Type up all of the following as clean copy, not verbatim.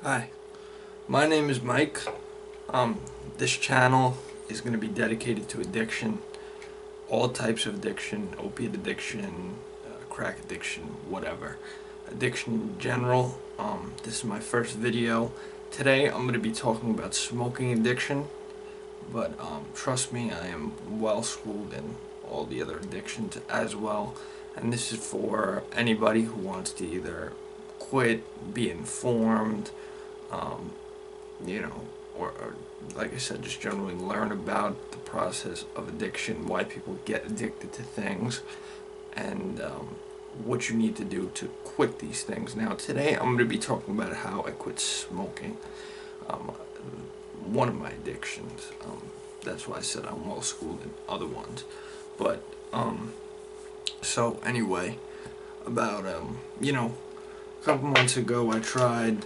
Hi, my name is Mike. This channel is going to be dedicated to addiction, all types of addiction, opiate addiction, crack addiction, whatever. Addiction in general. This is my first video. Today I'm going to be talking about smoking addiction, but trust me, I am well schooled in all the other addictions as well. And this is for anybody who wants to either quit, be informed, um, or like I said, just generally learn about the process of addiction, why people get addicted to things, and what you need to do to quit these things. Now, today I'm going to be talking about how I quit smoking, one of my addictions. That's why I said I'm well schooled in other ones. But, so anyway, about, a couple months ago I tried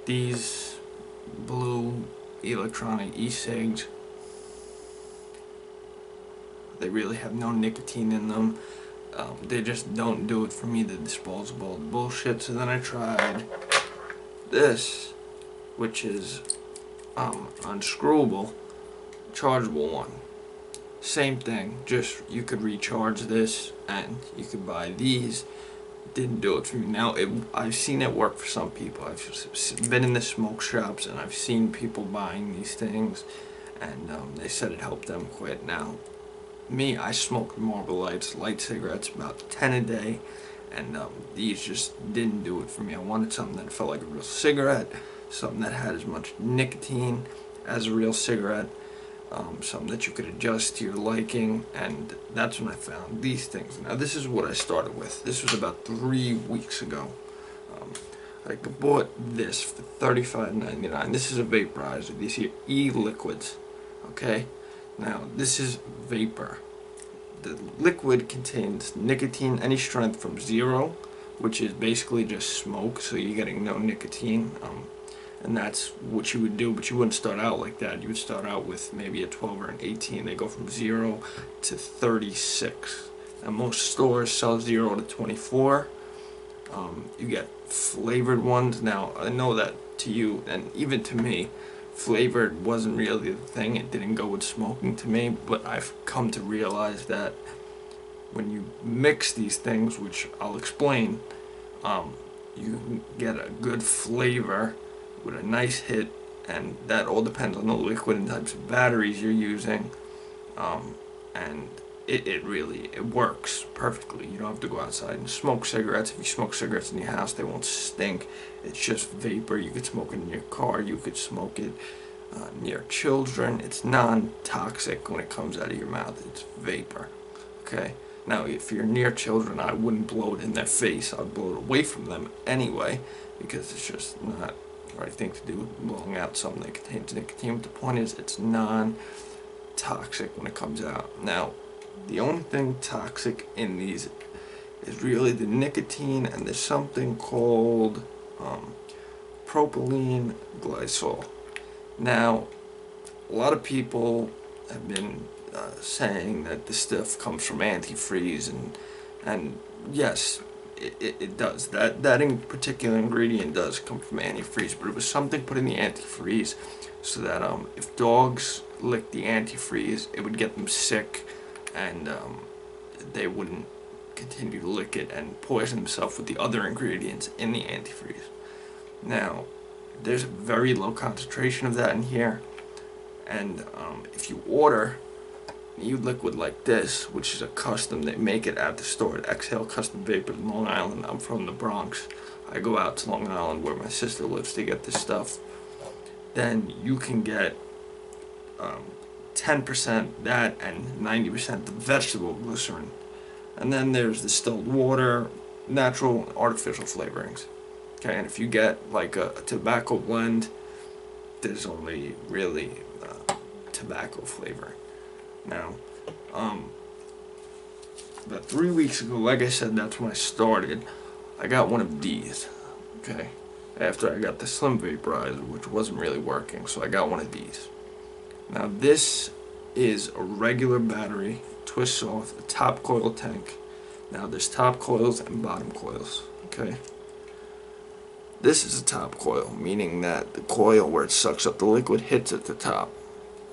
these blue electronic e-cigs. They really have no nicotine in them. They just don't do it for me, the disposable bullshit. So then I tried this, which is unscrewable, chargeable one. Same thing, just you could recharge this and you could buy these. Didn't do it for me. Now, I've seen it work for some people. I've been in the smoke shops and I've seen people buying these things, and they said it helped them quit. Now, me, I smoked Marlboro Lights, light cigarettes, about 10 a day, and these just didn't do it for me. I wanted something that felt like a real cigarette, something that had as much nicotine as a real cigarette, something that you could adjust to your liking, and that's when I found these things. Now, this is what I started with. This was about 3 weeks ago. I bought this for $35.99. This is a vaporizer. These here e-liquids. Okay? Now, this is vapor. The liquid contains nicotine, any strength from 0, which is basically just smoke, so you're getting no nicotine. And that's what you would do, but you wouldn't start out like that. You would start out with maybe a 12 or an 18. They go from 0 to 36. And most stores sell 0 to 24. You get flavored ones. Now, I know that to you, and even to me, flavored wasn't really the thing. It didn't go with smoking to me, but I've come to realize that when you mix these things, which I'll explain, you get a good flavor with a nice hit, and that all depends on the liquid and types of batteries you're using, and it really works perfectly. You don't have to go outside and smoke cigarettes. If you smoke cigarettes in your house, they won't stink. It's just vapor. You could smoke it in your car, you could smoke it near children. It's non-toxic when it comes out of your mouth. It's vapor. Okay, now if you're near children, I wouldn't blow it in their face. I'd blow it away from them anyway, because it's just not the right thing to do, blowing out something that contains nicotine. But the point is, it's non-toxic when it comes out. Now, the only thing toxic in these is really the nicotine, and there's something called propylene glycol. Now, a lot of people have been saying that this stuff comes from antifreeze, and yes, it does. That in particular ingredient does come from antifreeze, but it was something put in the antifreeze so that if dogs licked the antifreeze, it would get them sick, and they wouldn't continue to lick it and poison themselves with the other ingredients in the antifreeze. Now, there's a very low concentration of that in here, and if you order e-liquid like this, which is a custom, they make it at the store at Exhale Custom Vapor in Long Island. I'm from the Bronx. I go out to Long Island where my sister lives to get this stuff. Then you can get 10% that and 90% the vegetable glycerin. And then there's distilled water, natural and artificial flavorings. Okay, and if you get like a tobacco blend, there's only really tobacco flavor. Now, about 3 weeks ago, like I said, that's when I started. I got one of these, okay, after I got the Slim Vaporizer, which wasn't really working, so I got one of these. Now, this is a regular battery, twists off the top coil tank. Now, there's top coils and bottom coils, okay. This is a top coil, meaning that the coil where it sucks up the liquid hits at the top.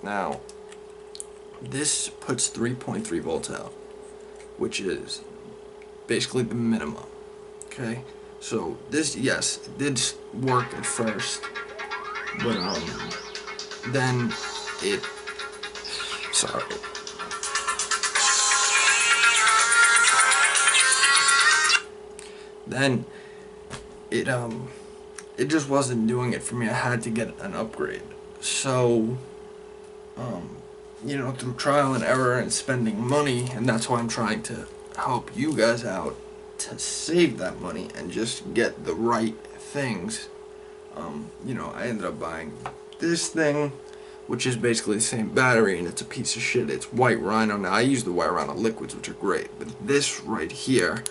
Now, this puts 3.3 volts out, which is basically the minimum. Okay, so this, yes, it did work at first, but then it, sorry, then it just wasn't doing it for me. I had to get an upgrade. So through trial and error and spending money, and that's why I'm trying to help you guys out to save that money and just get the right things. I ended up buying this thing, which is basically the same battery, and it's a piece of shit. It's White Rhino. Now, I use the White Rhino liquids, which are great, but this right here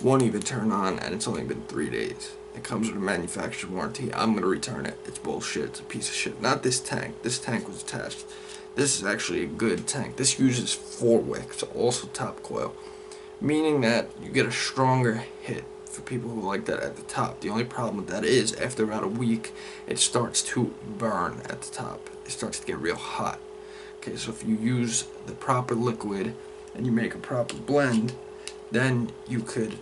won't even turn on, and it's only been 3 days. It comes with a manufacturer's warranty. I'm gonna return it. It's bullshit. It's a piece of shit. Not this tank. This tank was attached. This is actually a good tank. This uses 4 wicks, also top coil, meaning that you get a stronger hit for people who like that at the top. The only problem with that is after about a week, it starts to burn at the top. It starts to get real hot. Okay, so if you use the proper liquid and you make a proper blend, then you could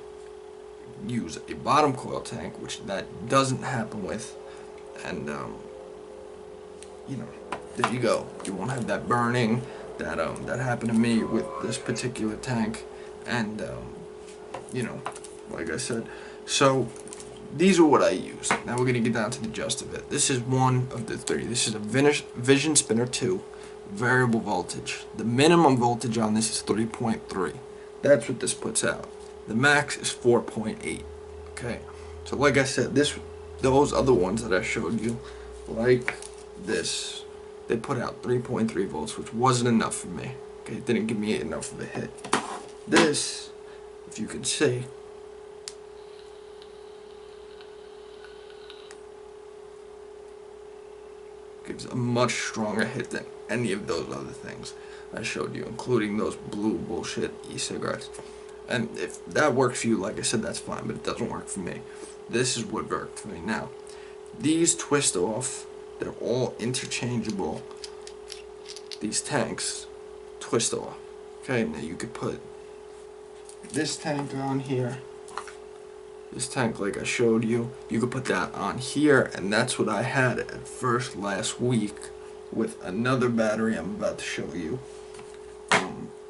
use a bottom coil tank, which that doesn't happen with, and there you go. You won't have that burning that happened to me with this particular tank, and like I said. So these are what I use. Now we're gonna get down to the gist of it. This is one of the 3. This is a Vision Spinner 2 variable voltage. The minimum voltage on this is 3.3. That's what this puts out. The max is 4.8. Okay, so like I said, those other ones that I showed you, like this, they put out 3.3 volts, which wasn't enough for me. Okay, it didn't give me enough of a hit. This, if you can see, gives a much stronger hit than any of those other things I showed you, including those blue bullshit e-cigarettes. And if that works for you, like I said, that's fine, but it doesn't work for me. This is what worked for me. Now, these twist off. They're all interchangeable. These tanks twist off. Okay, now you could put this tank on here. This tank, like I showed you, you could put that on here, and that's what I had at first last week with another battery I'm about to show you.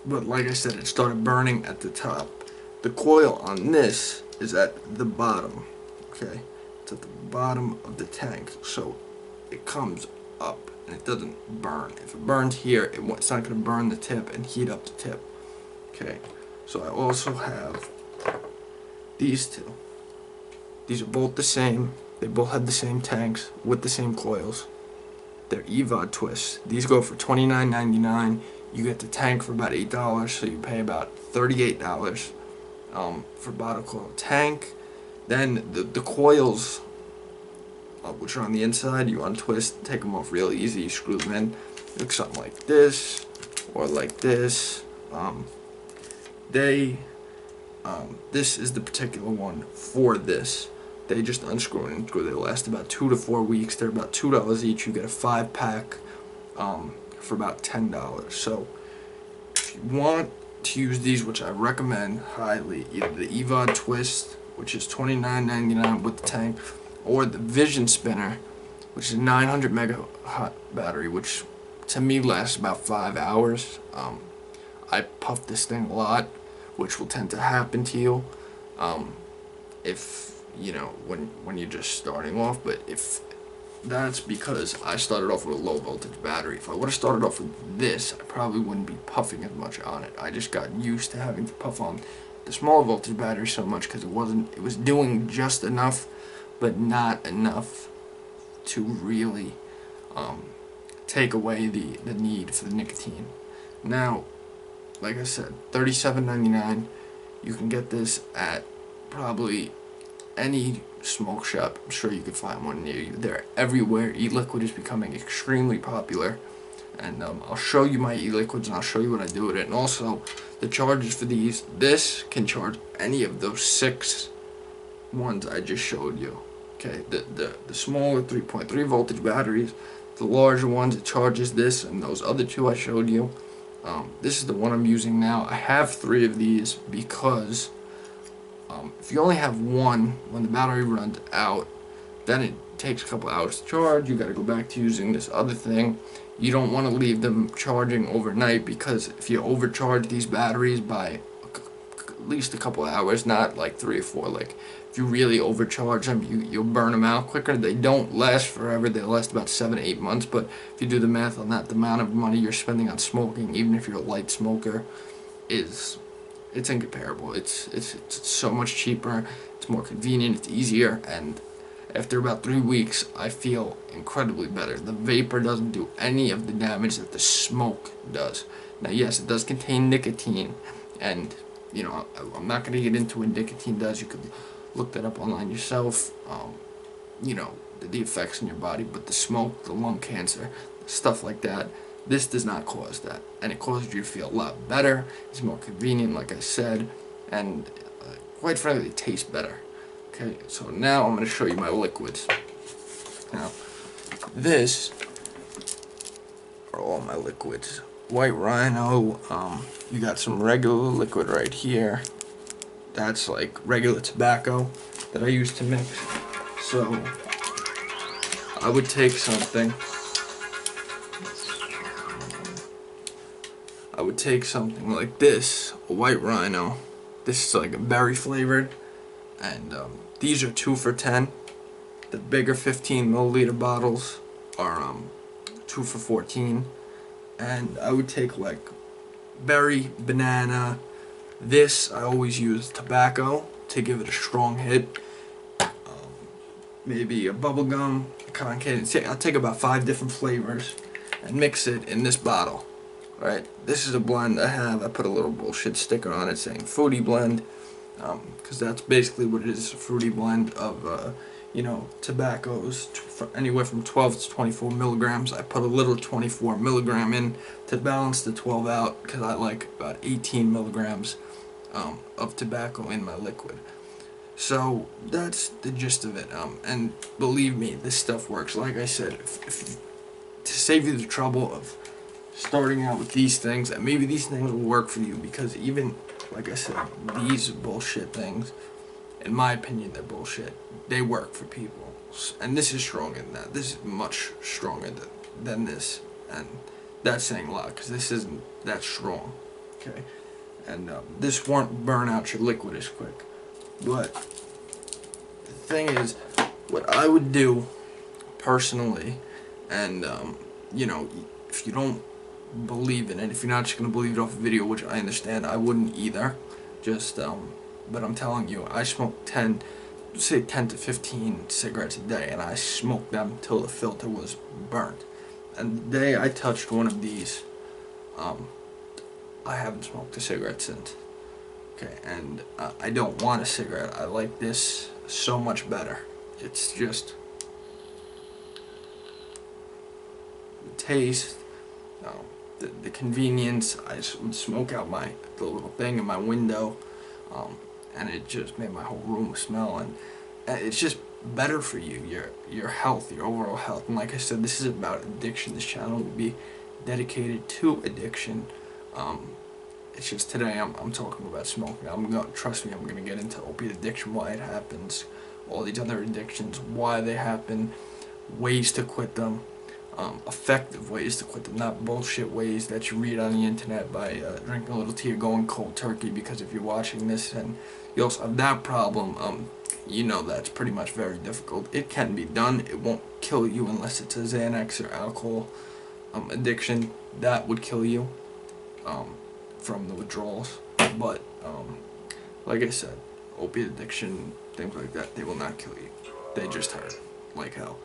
But like I said, it started burning at the top. The coil on this is at the bottom, okay? It's at the bottom of the tank, so it comes up and it doesn't burn. If it burns here, it's not going to burn the tip and heat up the tip, okay? So I also have these two. These are both the same. They both have the same tanks with the same coils. They're EVOD twists. These go for $29.99. You get the tank for about $8, so you pay about $38 for bottom coil tank. Then the coils, which are on the inside, you untwist, take them off real easy, you screw them in. Look something like this, or like this. This is the particular one for this. They just unscrew and unscrew. They last about 2 to 4 weeks. They're about $2 each. You get a 5-pack for about $10. So if you want to use these, which I recommend highly, either the EVOD Twist, which is $29.99 with the tank, or the Vision Spinner, which is a 900 megawatt battery, which to me lasts about 5 hours. I puff this thing a lot, which will tend to happen to you if when you're just starting off. But if that's because I started off with a low voltage battery. If I would have started off with this, I probably wouldn't be puffing as much on it. I just got used to having to puff on the small voltage battery so much because it was doing just enough, but not enough to really take away the need for the nicotine. Now, like I said, $37.99. You can get this at probably any smoke shop. I'm sure you could find one near you. They're everywhere. E-liquid is becoming extremely popular, and I'll show you my e-liquids and I'll show you what I do with it. And also the charges for this can charge any of those 6 ones I just showed you. Okay, the smaller 3.3 voltage batteries, the larger ones, it charges this and those other two I showed you. This is the one I'm using now. I have 3 of these because if you only have one, when the battery runs out, then it takes a couple hours to charge. You got to go back to using this other thing. You don't want to leave them charging overnight, because if you overcharge these batteries by at least a couple hours, not like 3 or 4, like if you really overcharge them, you'll burn them out quicker. They don't last forever. They last about 7 to 8 months, but if you do the math on that, the amount of money you're spending on smoking, even if you're a light smoker, it's incomparable. It's so much cheaper, it's more convenient, it's easier, and after about 3 weeks, I feel incredibly better. The vapor doesn't do any of the damage that the smoke does. Now, yes, it does contain nicotine, and you know, I'm not going to get into what nicotine does. You could look that up online yourself. You know, the effects in your body, but the smoke, the lung cancer, stuff like that, this does not cause that, and it causes you to feel a lot better. It's more convenient, like I said, and quite frankly, it tastes better. Okay, so now I'm going to show you my liquids. Now, this are all my liquids. White Rhino, you got some regular liquid right here. That's like regular tobacco that I use to mix. So, I would take something. I would take something like this, a White Rhino. This is like a berry flavored, and these are 2 for $10. The bigger 15 milliliter bottles are 2 for $14. And I would take like berry, banana. This I always use tobacco to give it a strong hit. Maybe a bubble gum, a cotton candy. I'll take about 5 different flavors and mix it in this bottle. Right, this is a blend I have. I put a little bullshit sticker on it saying fruity blend, because that's basically what it is, a fruity blend of, you know, tobaccos, anywhere from 12 to 24 milligrams. I put a little 24 milligram in to balance the 12 out, because I like about 18 milligrams of tobacco in my liquid. So that's the gist of it, and believe me, this stuff works. Like I said, to save you the trouble of starting out with these things, and maybe these things will work for you, because even, like I said, these bullshit things, in my opinion, they're bullshit. They work for people, and this is stronger than that. This is much stronger than this, and that's saying a lot, because this isn't that strong, okay? And this won't burn out your liquid as quick. But the thing is, what I would do personally, and you know, if you don't believe in it, if you're not just going to believe it off a video, which I understand, I wouldn't either, just but I'm telling you, I smoke 10 to 15 cigarettes a day, and I smoked them till the filter was burnt. And the day I touched one of these, I haven't smoked a cigarette since. Okay, and I don't want a cigarette. I like this so much better. It's just the taste, the convenience. I would smoke out the little thing in my window, and it just made my whole room smell, and it's just better for you, your health, your overall health. And like I said, this is about addiction. This channel will be dedicated to addiction. It's just today I'm talking about smoking. Trust me, I'm gonna get into opiate addiction, why it happens, all these other addictions, why they happen, ways to quit them, effective ways to quit them, not bullshit ways that you read on the internet by drinking a little tea or going cold turkey. Because if you're watching this and you also have that problem, you know that's pretty much very difficult. It can be done. It won't kill you unless it's a Xanax or alcohol addiction. That would kill you from the withdrawals. But like I said, opiate addiction, things like that, they will not kill you. They just hurt like hell.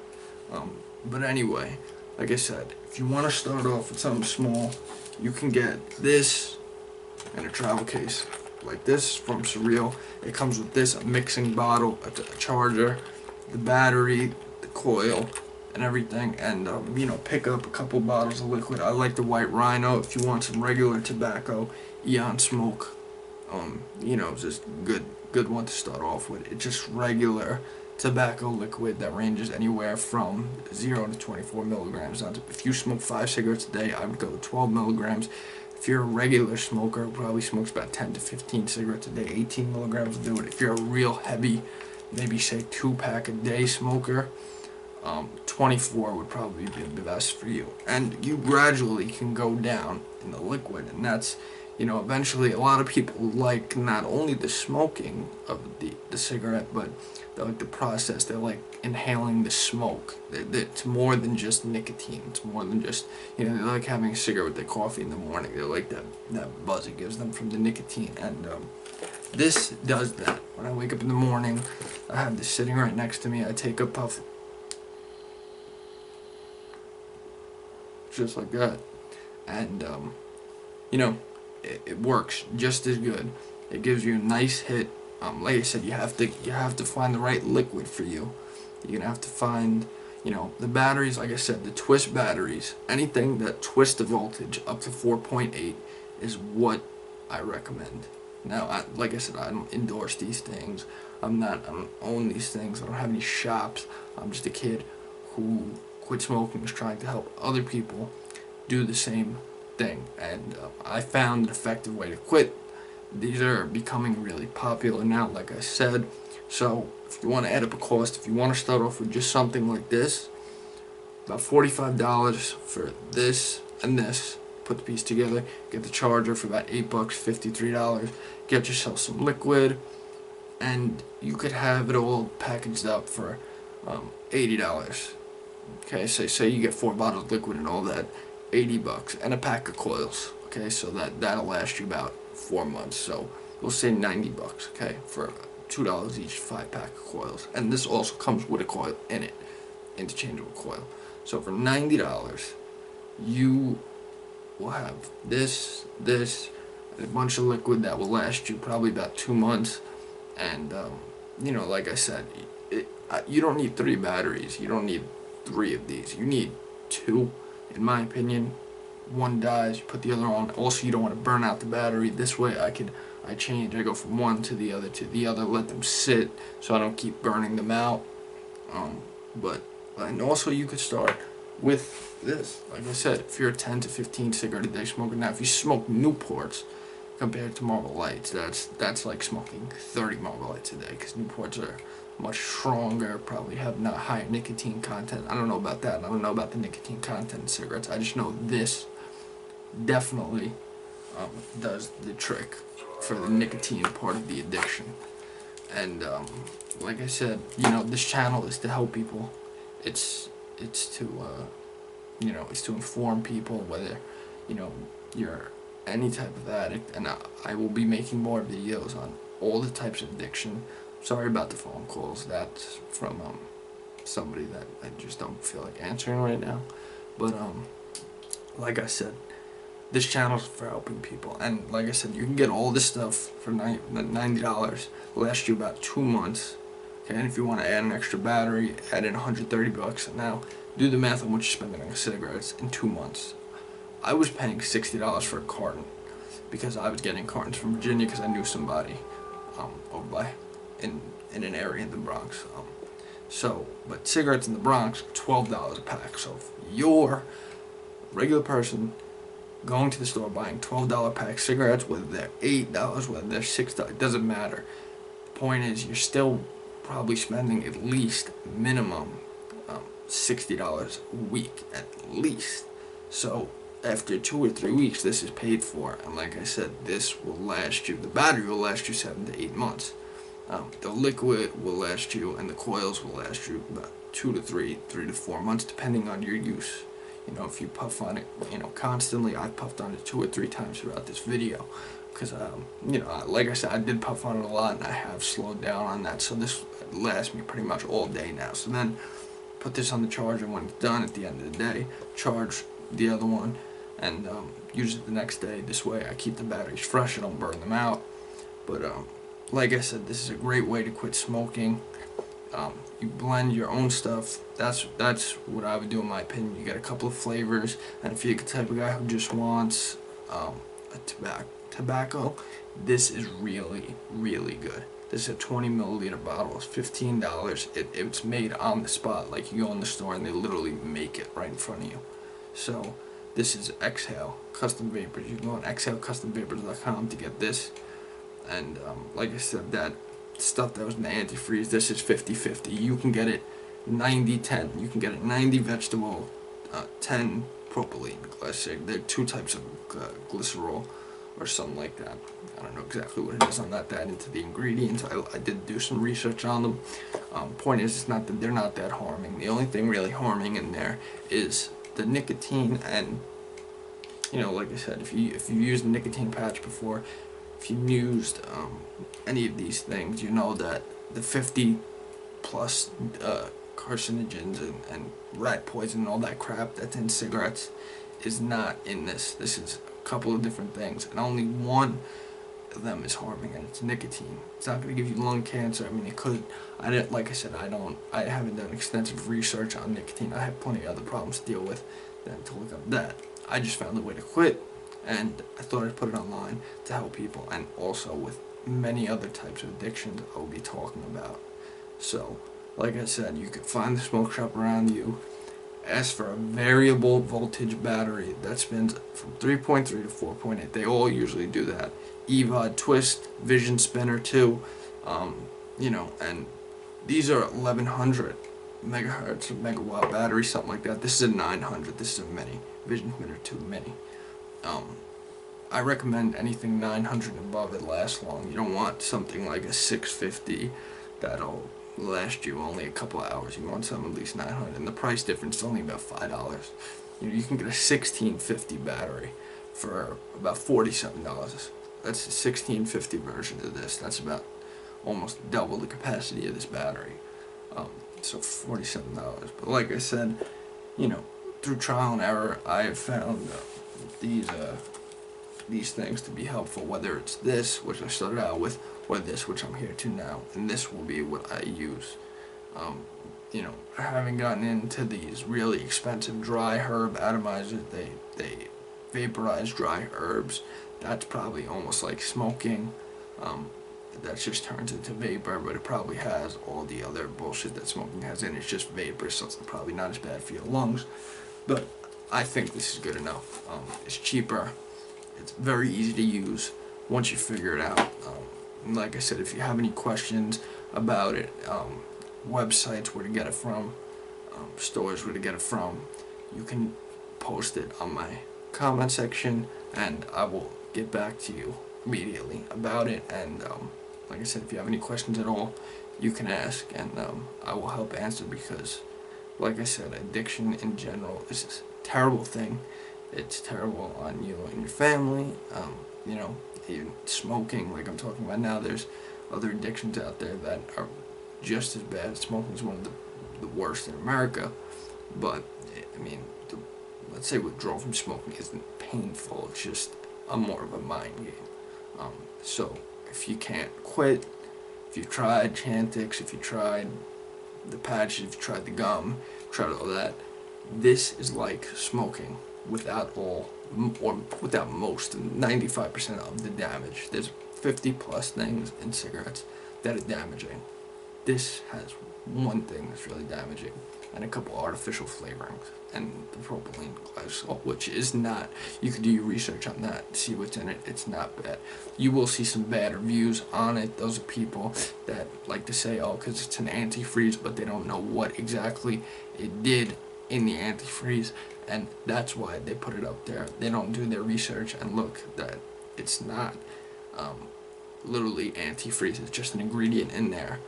But anyway, like I said, if you want to start off with something small, you can get this in a travel case like this from Surreal. It comes with this, a mixing bottle, a charger, the battery, the coil, and everything. And you know, pick up a couple bottles of liquid. I like the White Rhino. If you want some regular tobacco, Eon Smoke, you know, just good one to start off with. It's just regular tobacco liquid that ranges anywhere from 0 to 24 milligrams. Now, if you smoke 5 cigarettes a day, I would go to 12 milligrams. If you're a regular smoker who probably smokes about 10 to 15 cigarettes a day, 18 milligrams will do it. If you're a real heavy, maybe say 2-pack a day smoker, 24 would probably be the best for you. And you gradually can go down in the liquid, and that's, eventually a lot of people like not only the smoking of the cigarette, but they like the process. They like inhaling the smoke. It's more than just nicotine. It's more than just, they like having a cigarette with their coffee in the morning. They like that buzz it gives them from the nicotine. And this does that. When I wake up in the morning, I have this sitting right next to me. I take a puff, just like that. And, it works just as good. It gives you a nice hit. Like I said, you have to find the right liquid for you. You're gonna have to find, the batteries. Like I said, the twist batteries. Anything that twists the voltage up to 4.8 is what I recommend. Now, like I said, I don't endorse these things. I don't own these things. I don't have any shops. I'm just a kid who quit smoking, is trying to help other people do the same thing, and I found an effective way to quit. These are becoming really popular now, like I said. So if you want to add up a cost, if you want to start off with just something like this, about $45 for this and this, put the piece together, get the charger for about $8, $53, get yourself some liquid, and you could have it all packaged up for $80. Okay, say you get 4 bottles of liquid and all that, $80, and a pack of coils. Okay, so that'll last you about 4 months. So we'll say $90. Okay, for $2 each, 5-pack of coils, and this also comes with a coil in it, interchangeable coil. So for $90, you will have this, and a bunch of liquid that will last you probably about 2 months. And like I said, you don't need 3 batteries. You don't need 3 of these. You need 2. In my opinion, one dies, you put the other on. Also, you don't want to burn out the battery. This way I go from one to the other, let them sit so I don't keep burning them out. And also you could start with this. Like I said, if you're a 10 to 15 cigarette a day smoker, now if you smoke Newports compared to Marlboro Lights, that's like smoking 30 Marlboro Lights a day, because Newports are much stronger, probably have not higher nicotine content. I don't know about that. I don't know about the nicotine content in cigarettes. I just know this definitely does the trick for the nicotine part of the addiction. And like I said, this channel is to help people. It's to it's to inform people, whether you're any type of addict. And I will be making more videos on all the types of addiction. Sorry about the phone calls. That's from somebody that I just don't feel like answering right now. But like I said, this channel is for helping people. And like I said, you can get all this stuff for $90. Last you about 2 months. Okay, and if you want to add an extra battery, add in $130. And now do the math on what you're spending on cigarettes in 2 months. I was paying $60 for a carton because I was getting cartons from Virginia because I knew somebody over by in an area in the Bronx. But cigarettes in the Bronx, $12 a pack. So if you're a regular person going to the store buying $12 pack cigarettes, whether they're $8, whether they're $6, it doesn't matter. The point is, you're still probably spending at least minimum $60 a week, at least. So after 2 or 3 weeks, this is paid for. And like I said, this will last you, the battery will last you 7 to 8 months. The liquid will last you, and the coils will last you about 2 to 3 to 4 months, depending on your use. If you puff on it, constantly. I puffed on it 2 or 3 times throughout this video, because like I said, I did puff on it a lot, and I have slowed down on that. So this lasts me pretty much all day now. So then, put this on the charger when it's done at the end of the day. Charge the other one, and use it the next day. This way, I keep the batteries fresh. I don't burn them out. But like I said, this is a great way to quit smoking. You blend your own stuff. That's what I would do, in my opinion. You get a couple of flavors, and if you're the type of guy who just wants a tobacco, this is really, really good. This is a 20 milliliter bottle. It's $15. It's made on the spot. Like, you go in the store and they literally make it right in front of you. So this is Exhale Custom Vapors. You can go on exhalecustomvapors.com to get this. And like I said, that stuff that was in the antifreeze, this is 50-50. You can get it 90-10. You can get it 90 vegetable, 10 propylene glycol. There are two types of glycerol or something like that. I don't know exactly what it is. I'm not that into the ingredients. I did do some research on them. Point is, it's not that they're not that harming. The only thing really harming in there is the nicotine. And you know, like I said, if you've used a nicotine patch before, if you've used any of these things, you know that the 50 plus carcinogens and rat poison and all that crap that's in cigarettes is not in this. This is a couple of different things, and only one of them is harming, and it's nicotine. It's not going to give you lung cancer. I mean, it could. Like I said, I haven't done extensive research on nicotine. I have plenty of other problems to deal with than to look up that. I just found a way to quit, and I thought I'd put it online to help people, and also with many other types of addictions I will be talking about. So, like I said, you can find the smoke shop around you. Ask for a variable voltage battery that spins from 3.3 to 4.8. They all usually do that. EVOD, Twist, Vision Spinner too. You know, and these are 1100 megahertz or megawatt battery, something like that. This is a 900. This is a mini. Vision Spinner 2 mini. I recommend anything 900 and above. It lasts long. You don't want something like a 650 that'll last you only a couple of hours. You want something at least 900, and the price difference is only about $5. You know, you can get a 1650 battery for about $47. That's a 1650 version of this. That's about almost double the capacity of this battery. So $47. But like I said, you know, through trial and error, I have found these things to be helpful. Whether it's this, which I started out with, or this, which I'm here to now, and this will be what I use. You know, I haven't gotten into these really expensive dry herb atomizers. They vaporize dry herbs. That's probably almost like smoking. That just turns into vapor, but it probably has all the other bullshit that smoking has in it. It's just vapor, so it's probably not as bad for your lungs. But I think this is good enough. It's cheaper. It's very easy to use once you figure it out. And like I said, if you have any questions about it, websites where to get it from, stores where to get it from, you can post it on my comment section, and I will get back to you immediately about it. And like I said, if you have any questions at all, you can ask, and I will help answer, because like I said, addiction in general is a terrible thing. It's terrible on you and your family. You know, even smoking, like I'm talking about now, there's other addictions out there that are just as bad. Smoking is one of the worst in America, but I mean, let's say withdrawal from smoking isn't painful. It's just more of a mind game. So if you can't quit, if you've tried Chantix, if you tried the patches, if you tried the gum, tried all that, this is like smoking without all, or without most, 95% of the damage. There's 50 plus things in cigarettes that are damaging. This has one thing that's really damaging, and a couple artificial flavorings, and the propylene glycol, which is not, you could do your research on that, see what's in it. It's not bad. You will see some bad reviews on it. Those are people that like to say, oh, because it's an antifreeze, but they don't know what exactly it did in the antifreeze, and that's why they put it up there. They don't do their research and look that it's not literally antifreeze. It's just an ingredient in there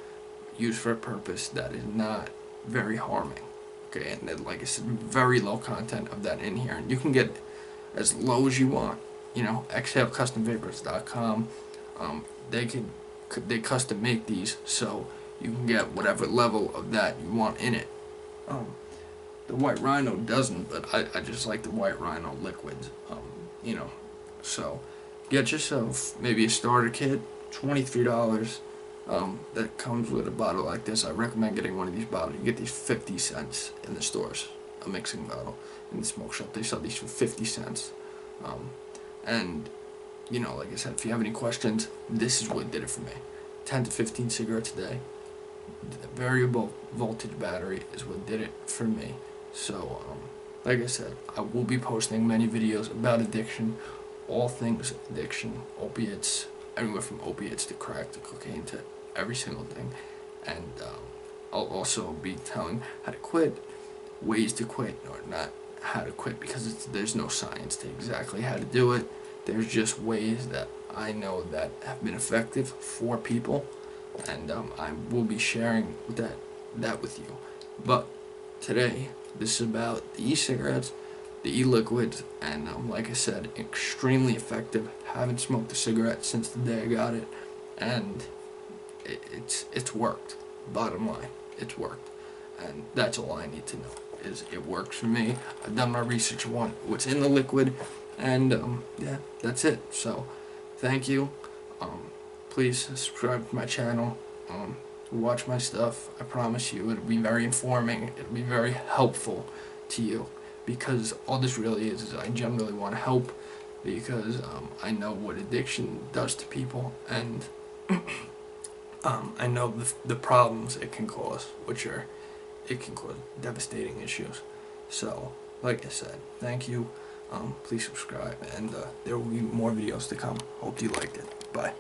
used for a purpose that is not very harming. Okay, and then, like I said, very low content of that in here, and you can get as low as you want. You know, exhalecustomvapors.com. They custom make these, so you can get whatever level of that you want in it. The White Rhino doesn't, but I just like the White Rhino liquids. You know, so get yourself maybe a starter kit, $23. That comes with a bottle like this. I recommend getting one of these bottles. You get these 50 cents in the stores, a mixing bottle. In the smoke shop, they sell these for 50 cents. And, you know, like I said, if you have any questions, this is what did it for me. 10 to 15 cigarettes a day. The variable voltage battery is what did it for me. So, like I said, I will be posting many videos about addiction, all things addiction, opiates, anywhere from opiates to crack to cocaine to every single thing. And I'll also be telling how to quit, ways to quit, or not how to quit, because there's no science to exactly how to do it. There's just ways that I know that have been effective for people, and I will be sharing that with you. But today, this is about the e-cigarettes, the e-liquids, and like I said, extremely effective. Haven't smoked a cigarette since the day I got it, and it's worked. Bottom line, it's worked, and that's all I need to know. Is it works for me. I've done my research on what's in the liquid, and yeah, that's it. So thank you. Please subscribe to my channel. Watch my stuff. I promise you it'll be very informing. It'll be very helpful to you, because all this really is I generally want to help, because I know what addiction does to people, and I know the problems it can cause, it can cause devastating issues. So, like I said, thank you. Please subscribe, and there will be more videos to come. Hope you liked it. Bye.